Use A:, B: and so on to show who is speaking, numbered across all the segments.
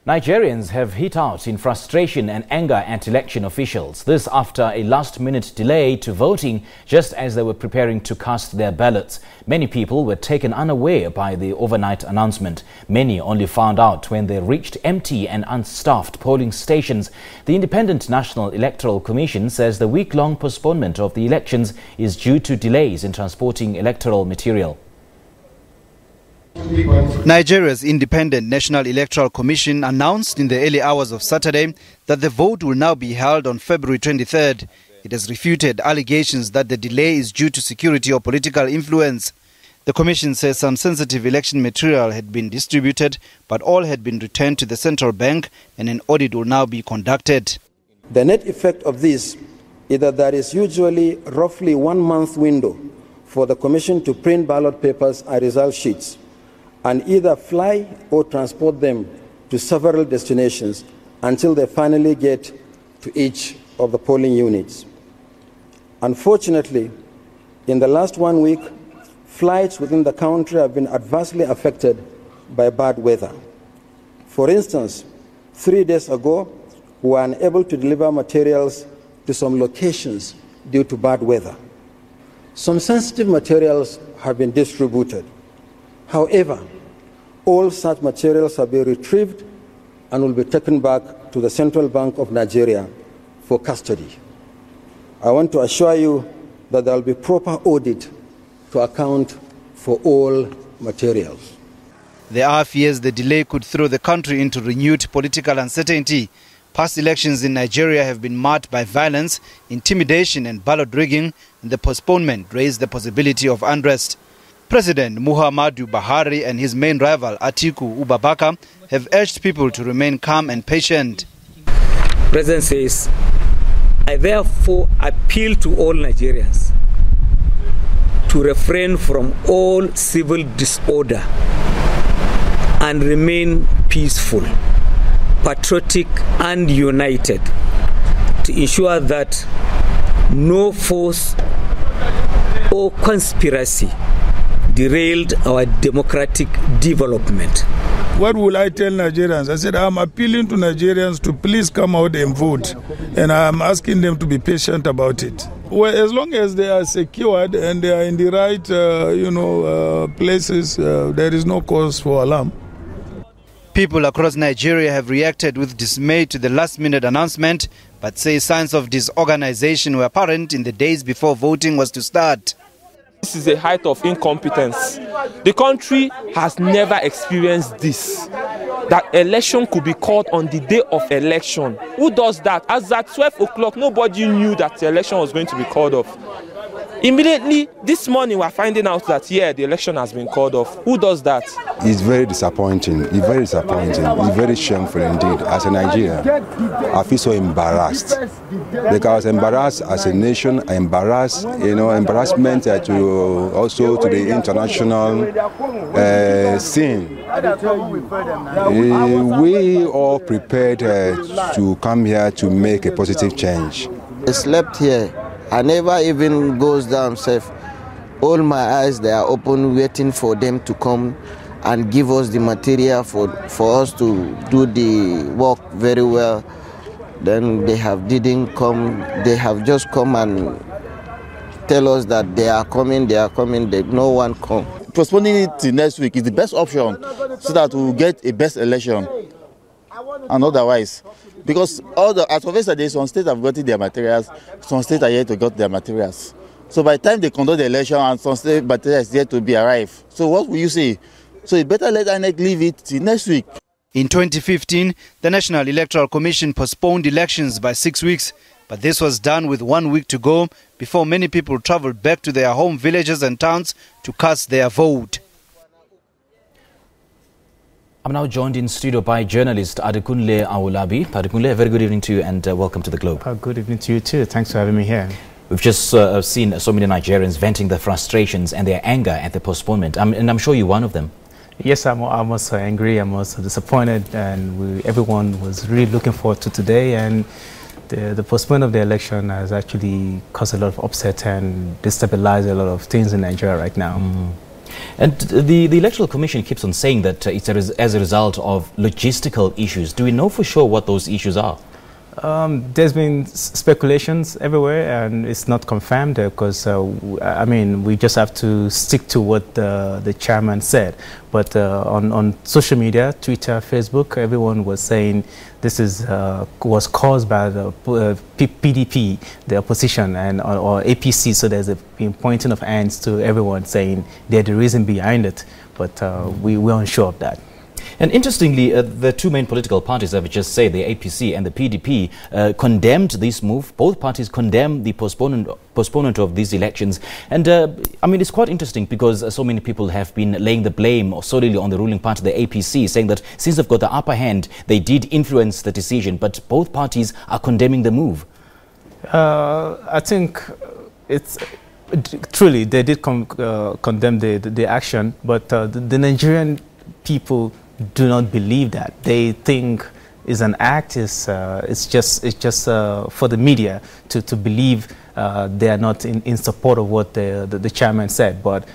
A: Nigerians have hit out in frustration and anger at election officials. This after a last-minute delay to voting just as they were preparing to cast their ballots. Many people were taken unaware by the overnight announcement. Many only found out when they reached empty and unstaffed polling stations. The Independent National Electoral Commission says the week-long postponement of the elections is due to delays in transporting electoral material.
B: Nigeria's Independent National Electoral Commission announced in the early hours of Saturday that the vote will now be held on February 23rd. It has refuted allegations that the delay is due to security or political influence. The Commission says some sensitive election material had been distributed, but all had been returned to the central bank and an audit will now be conducted.
C: The net effect of this is that there is usually roughly 1 month window for the Commission to print ballot papers and result sheets, and either fly or transport them to several destinations until they finally get to each of the polling units. Unfortunately, in the last 1 week, flights within the country have been adversely affected by bad weather. For instance, 3 days ago, we were unable to deliver materials to some locations due to bad weather. Some sensitive materials have been distributed. However, all such materials have been retrieved and will be taken back to the Central Bank of Nigeria for custody. I want to assure you that there will be proper audit to account for all materials.
B: There are fears the delay could throw the country into renewed political uncertainty. Past elections in Nigeria have been marked by violence, intimidation and ballot rigging, and the postponement raised the possibility of unrest. President Muhammadu Buhari and his main rival Atiku Abubakar have urged people to remain calm and patient.
D: President says, I therefore appeal to all Nigerians to refrain from all civil disorder and remain peaceful, patriotic and united to ensure that no force or conspiracy derailed our democratic development.
E: What will I tell Nigerians? I said I'm appealing to Nigerians to please come out and vote, and I'm asking them to be patient about it. Well, as long as they are secured and they are in the right, places, there is no cause for alarm.
B: People across Nigeria have reacted with dismay to the last-minute announcement, but say signs of disorganization were apparent in the days before voting was to start.
F: This is a height of incompetence. The country has never experienced this, that election could be called on the day of election. Who does that? As at 12 o'clock, nobody knew that the election was going to be called off. Immediately, this morning, we're finding out that, the election has been called off. Who does that?
G: It's very disappointing. It's very disappointing. It's very shameful indeed. As a Nigerian, I feel so embarrassed. Because embarrassed as a nation, embarrassment also to the international scene. We all prepared to come here to make a positive change.
H: I slept here. I never even goes down safe. All my eyes, they are open, waiting for them to come and give us the material for us to do the work very well. Then they didn't come. They have just come and tell us that they are coming, that no one come.
I: Postponing it to next week is the best option so that we will get a best election and otherwise. Because as of yesterday, some states have gotten their materials, some states are yet to get their materials. So by the time they conduct the election and some state materials yet to be arrived. So what will you say? So you better let INEC leave it till next week.
B: In 2015, the National Electoral Commission postponed elections by 6 weeks, but this was done with 1 week to go before many people traveled back to their home villages and towns to cast their vote.
A: I'm now joined in studio by journalist Adekunle Owolabi. Adekunle, a very good evening to you and welcome to the Globe.
J: Good evening to you too. Thanks for having me here.
A: We've just seen so many Nigerians venting their frustrations and their anger at the postponement, and I'm sure you're one of them.
J: Yes, I'm also angry, I'm also disappointed, and everyone was really looking forward to today, and the postponement of the election has actually caused a lot of upset and destabilized a lot of things in Nigeria right now.
A: And the Electoral Commission keeps on saying that it's as a result of logistical issues. Do we know for sure what those issues are?
J: There's been speculations everywhere, and it's not confirmed because, I mean, we just have to stick to what the chairman said. But on social media, Twitter, Facebook, everyone was saying this was caused by the PDP, the opposition, or APC. So there's been pointing of hands to everyone saying they're the reason behind it. But we're unsure of that.
A: And interestingly, the two main political parties, I would just say, the APC and the PDP, condemned this move. Both parties condemned the postponement of these elections. And I mean, it's quite interesting because so many people have been laying the blame solely on the ruling party, the APC, saying that since they've got the upper hand, they did influence the decision. But both parties are condemning the move.
J: I think it's... Truly, they did condemn the action, but the Nigerian people do not believe that. They think it's an act. It's just for the media to believe they are not in support of what the chairman said. But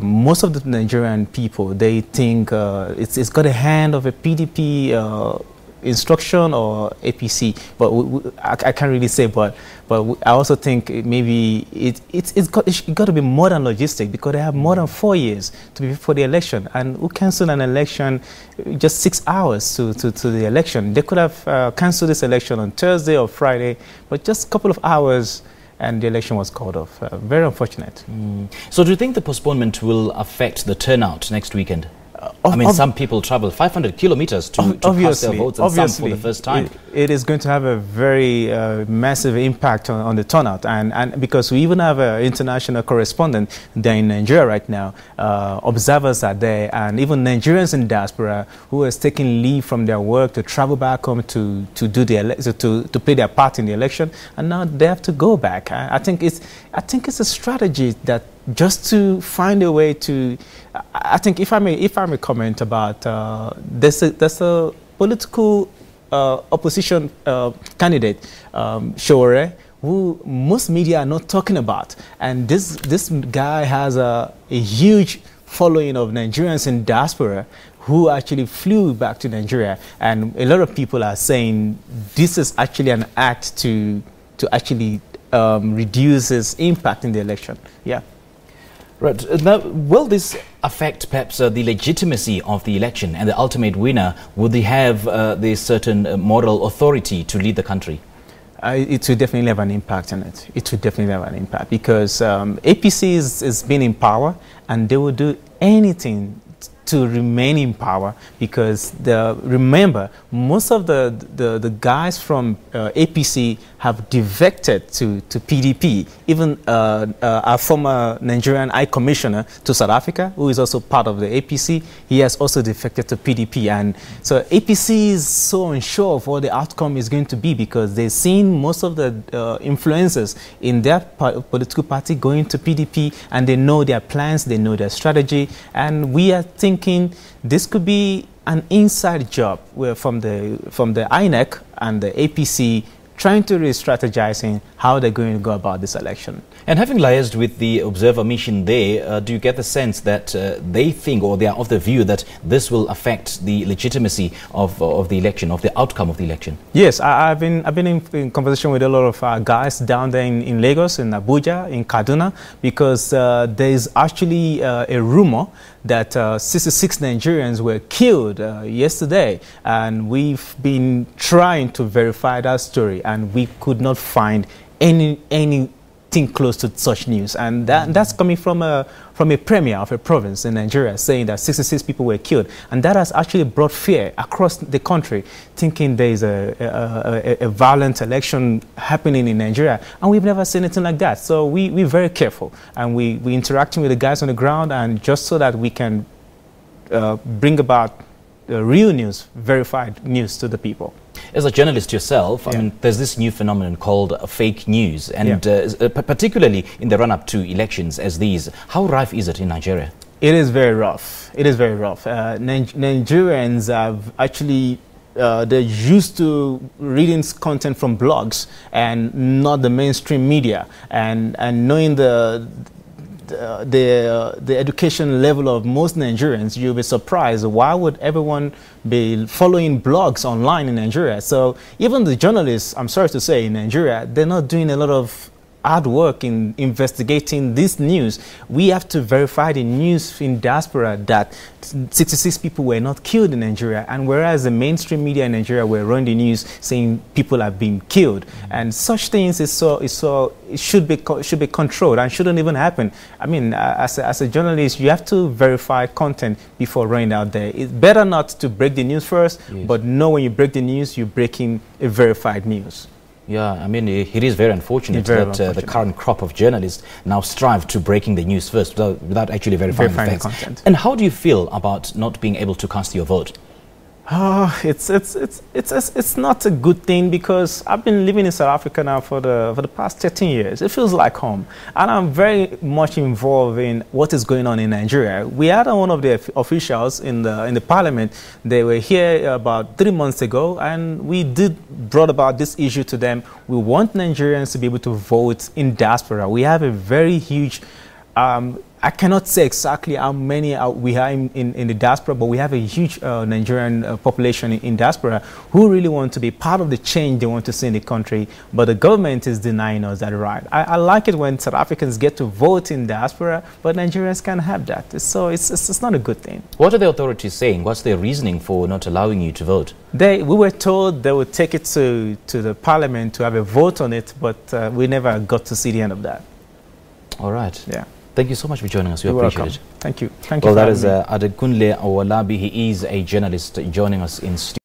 J: most of the Nigerian people, they think it's got a hand of a PDP instruction or APC, but I can't really say. But I also think maybe it's got to be more than logistic, because they have more than 4 years to be for the election, and who cancelled an election just 6 hours to the election? They could have cancelled this election on Thursday or Friday, but just a couple of hours, and the election was called off. Very unfortunate.
A: So do you think the postponement will affect the turnout next weekend? I mean, some people travel 500 kilometers to cast their votes, and some for the first time.
J: It is going to have a very massive impact on the turnout, and because we even have an international correspondent there in Nigeria right now. Observers are there, and even Nigerians in diaspora who has taken leave from their work to travel back home to do to play their part in the election, and now they have to go back. I think it's a strategy that just to find a way to. I think if I may comment about there's a political opposition candidate, Showore, who most media are not talking about, and this guy has a huge following of Nigerians in diaspora who actually flew back to Nigeria, and a lot of people are saying this is actually an act to actually reduce his impact in the election. Yeah.
A: Right. Now, will this affect perhaps the legitimacy of the election and the ultimate winner? Would they have the certain moral authority to lead the country?
J: It will definitely have an impact on it. It will definitely have an impact because APC has been in power, and they will do anything to remain in power, because remember, most of the guys from APC have defected to PDP. Even our former Nigerian High Commissioner to South Africa, who is also part of the APC, he has also defected to PDP. And so APC is so unsure of what the outcome is going to be, because they've seen most of the influencers in their political party going to PDP, and they know their plans, they know their strategy, and we are thinking this could be an inside job where from the INEC and the APC trying to re-strategizing how they're going to go about this election.
A: And having liaised with the observer mission there, do you get the sense that they think, or they are of the view that this will affect the legitimacy of the election, of the outcome of the election?
J: Yes, I've been in conversation with a lot of guys down there in Lagos, in Abuja, in Kaduna, because there is actually a rumor that 66 Nigerians were killed yesterday, and we've been trying to verify that story, and we could not find anything close to such news, and that's coming from a premier of a province in Nigeria saying that 66 people were killed, and that has actually brought fear across the country, thinking there is a violent election happening in Nigeria, and we've never seen anything like that. So we're very careful, and we interacting with the guys on the ground, and just so that we can bring about real news, verified news to the people.
A: As a journalist yourself, I mean, there's this new phenomenon called fake news, and particularly in the run-up to elections as these. How rife is it in Nigeria?
J: It is very rough. It is very rough. Nigerians have actually, they're used to reading content from blogs and not the mainstream media, and knowing the education level of most Nigerians, you'll be surprised. Why would everyone be following blogs online in Nigeria? So even the journalists, I'm sorry to say, in Nigeria, they're not doing a lot of hard work in investigating this news. We have to verify the news in diaspora that 66 people were not killed in Nigeria, and whereas the mainstream media in Nigeria were running the news saying people have been killed, and such things it should be controlled and shouldn't even happen. I mean, as a journalist, you have to verify content before running out there. It's better not to break the news first, yes, but know when you break the news, you're breaking a verified news.
A: Yeah, I mean, it is very unfortunate that the current crop of journalists now strive to breaking the news first without actually verifying the facts. Content. And how do you feel about not being able to cast your vote?
J: It's not a good thing, because I've been living in South Africa now for the past 13 years. It feels like home, and I'm very much involved in what is going on in Nigeria. We had one of the officials in the parliament. They were here about 3 months ago, and we brought about this issue to them. We want Nigerians to be able to vote in diaspora. We have a very huge I cannot say exactly how many we are in the diaspora, but we have a huge Nigerian population in diaspora who really want to be part of the change they want to see in the country, but the government is denying us that right. I like it when South Africans get to vote in diaspora, but Nigerians can't have that. So it's not a good thing.
A: What are the authorities saying? What's their reasoning for not allowing you to vote?
J: We were told they would take it to the parliament to have a vote on it, but we never got to see the end of that.
A: All right.
J: Yeah.
A: Thank you so much for joining us. We appreciate it.
J: Thank you.
A: Well, that is Adekunle Owolabi. He is a journalist joining us in studio.